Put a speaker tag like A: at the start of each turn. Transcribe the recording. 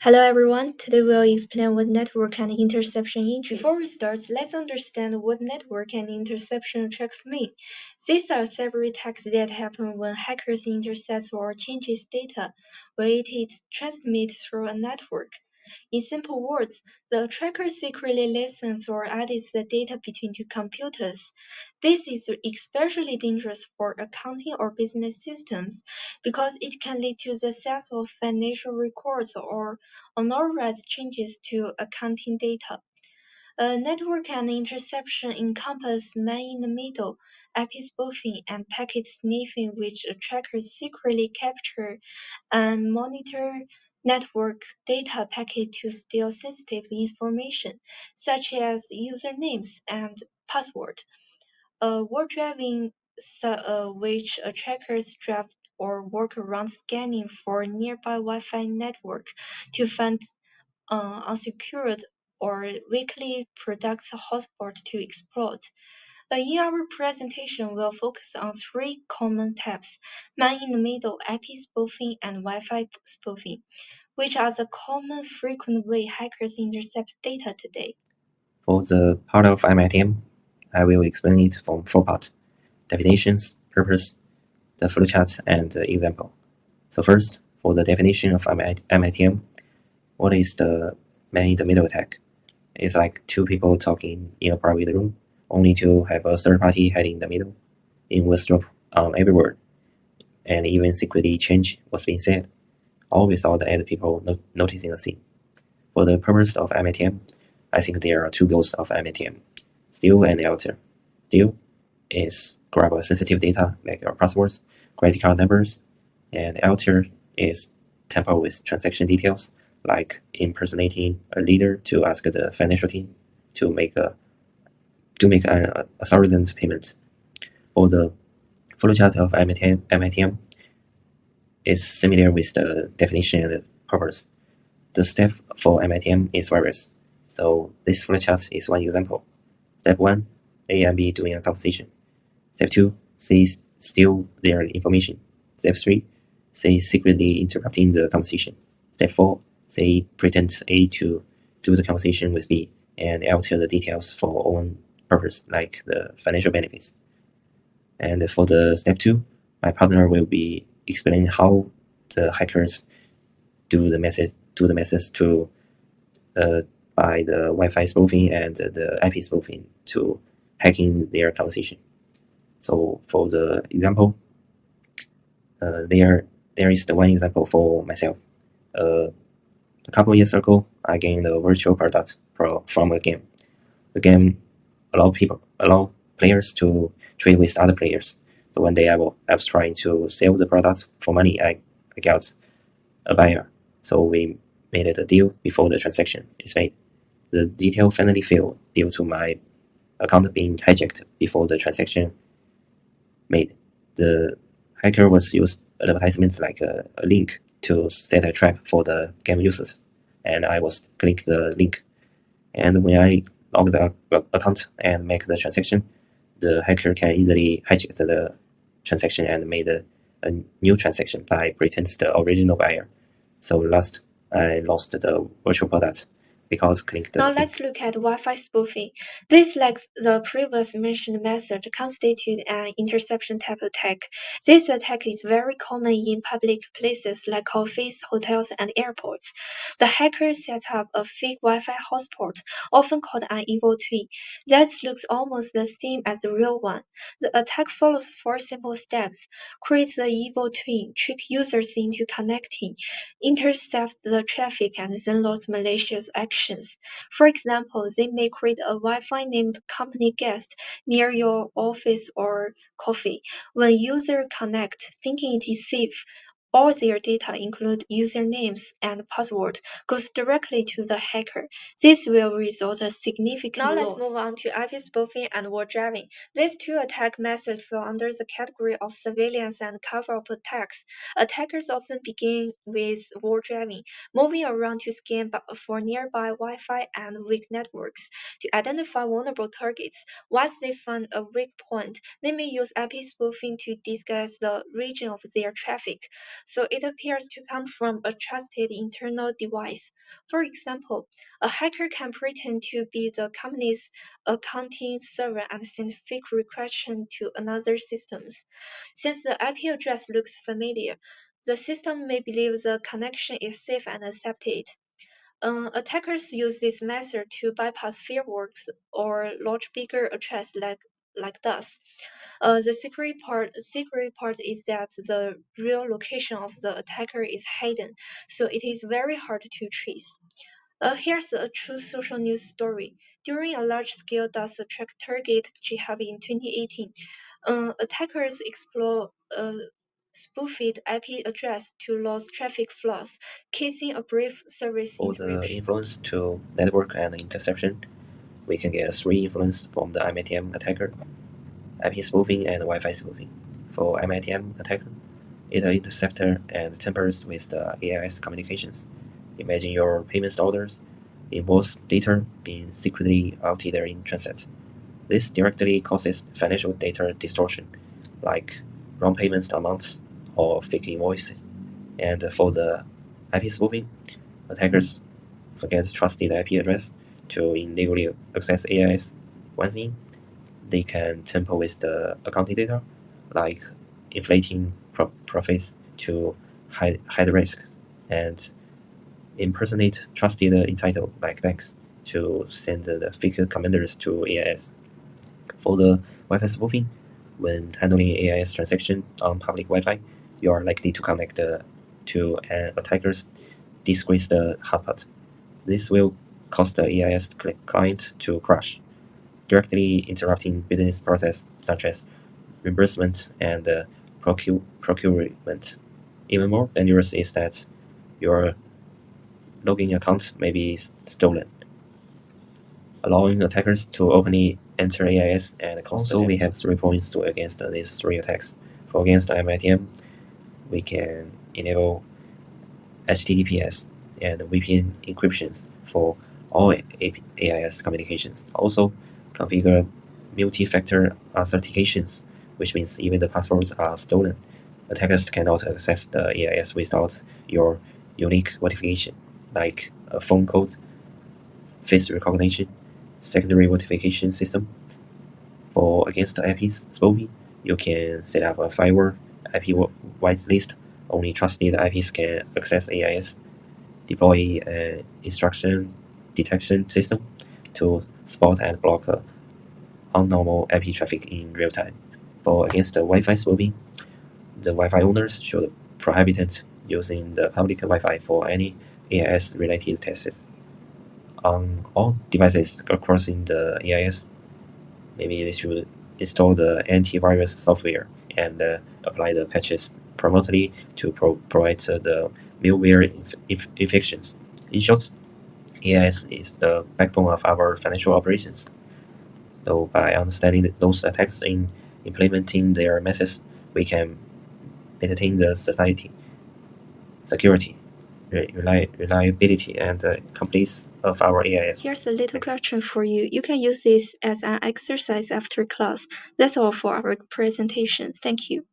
A: Hello everyone, today we'll explain what network and interception is. Before we start, let's understand what network and interception attacks mean. These are several attacks that happen when hackers intercept or changes data when it is transmitted through a network. In simple words, the tracker secretly listens or edits the data between two computers. This is especially dangerous for accounting or business systems because it can lead to the theft of financial records or unauthorized changes to accounting data. Network and interception encompass man-in-the-middle, IP spoofing, and packet sniffing, which trackers secretly capture and monitor network data packets to steal sensitive information, such as usernames and passwords. Word driving, which trackers drive or work around scanning for nearby Wi-Fi network to find unsecured or weakly products hotspot to exploit. In our presentation, we'll focus on three common types: man-in-the-middle IP spoofing and Wi-Fi spoofing, which are the common frequent way hackers intercept data today.
B: For the part of MITM, I will explain it from four parts: definitions, purpose, the flowchart, and the example. So first, for the definition of MITM, what is the man-in-the-middle attack? It's like two people talking in a private room, only to have a third party hiding in the middle, eavesdrop on every word, and even secretly change what's being said, all without the other people noticing the scene. For the purpose of MITM, I think there are two goals of MITM: steal and alter. Steal is grab a sensitive data like your passwords, credit card numbers, and alter is tamper with transaction details like impersonating a leader to ask the financial team to make an authorized payment. For the flowchart of MITM is similar with the definition and purpose. The step for MITM is various, so this flowchart is one example. Step 1, A and B doing a conversation. Step 2, C steal their information. Step 3, C secretly interrupting the conversation. Step 4, C pretend A to do the conversation with B and alter the details for own purpose, like the financial benefits. And for the step 2, my partner will be explaining how the hackers do the message to by the Wi-Fi spoofing and the IP spoofing to hacking their conversation. So for the example, there is the one example for myself. A couple years ago, I gained a virtual product from a game. The game allow players to trade with other players. So one day I was trying to sell the product for money. I got a buyer. So we made a deal before the transaction is made. The detail finally failed due to my account being hijacked before the transaction made. The hacker was used advertisements like a link to set a trap for the game users, and I was click the link. And when I log the account and make the transaction, the hacker can easily hijack the transaction and made a new transaction by pretending the original buyer. So last, I lost the virtual product because clicked the
A: Now
B: link.
A: let's look at Wi-Fi spoofing. This, like the previous mentioned method, constitutes an interception type attack. This attack is very common in public places like offices, hotels, and airports. The hackers set up a fake Wi-Fi hotspot, often called an evil twin, that looks almost the same as the real one. The attack follows four simple steps: create the evil twin, trick users into connecting, intercept the traffic, and then load malicious actions. For example, they may create a Wi-Fi named company guest near your office or coffee. When users connect, thinking it is safe, all their data, include usernames and passwords, goes directly to the hacker. This will result in significant loss. Now let's move on to IP spoofing and word driving. These two attack methods fall under the category of surveillance and cover-up attacks. Attackers often begin with word driving, moving around to scan for nearby Wi-Fi and weak networks. To identify vulnerable targets, once they find a weak point, they may use IP spoofing to disguise the region of their traffic. so it appears to come from a trusted internal device. For example, a hacker can pretend to be the company's accounting server and send fake requests to another systems. Since the IP address looks familiar, the system may believe the connection is safe and accept it. Attackers use this method to bypass firewalls or launch bigger attacks like this. The secret part is that the real location of the attacker is hidden, so it is very hard to trace. Here's a true social news story. During a large-scale DOS attack target jihad in 2018, attackers explored a spoofed IP address to lose traffic flows, casing a brief service
B: For the
A: interruption.
B: influence to network and interception, we can get three influence from the IMATM attacker: IP spoofing and Wi-Fi spoofing. For IMATM attacker, it intercepts and tampers with the AIS communications. Imagine your payment orders involves data being secretly altered in transit. This directly causes financial data distortion, like wrong payment amounts or fake invoices. And for the IP spoofing, attackers forget trusted IP address to illegally access AIS. One thing, they can tamper with the accounting data, like inflating profits to hide risk, and impersonate trusted entitled like banks to send the fake commanders to AIS. For the Wi-Fi spoofing, when handling AIS transaction on public Wi-Fi, you are likely to connect to an attacker's disgraced hotspot. This will cause the AIS client to crash, directly interrupting business process such as reimbursement and procurement. Even more dangerous is that your login account may be stolen, allowing attackers to openly enter AIS and cause also, we have 3 points to against these 3 attacks. For against MITM, we can enable HTTPS and VPN encryptions for all AIS communications. Also, configure multi-factor authentications, which means even the passwords are stolen, attackers cannot access the AIS without your unique verification, like a phone code, face recognition, secondary verification system. For against the IP spoofing, you can set up a firewall IP whitelist. Only trusted IPs can access AIS. Deploy an instruction detection system to spot and block unnormal IP traffic in real time. For against the Wi-Fi spoofing, the Wi-Fi owners should prohibit using the public Wi-Fi for any AIS-related tests. On all devices across in the AIS, maybe they should install the antivirus software and apply the patches promptly to provide the malware infections. In short, AIS is the backbone of our financial operations. So by understanding those attacks and implementing their methods, we can maintain the society, security, reliability, and completeness of our AIS.
A: Here's a little question for you. You can use this as an exercise after class. That's all for our presentation. Thank you.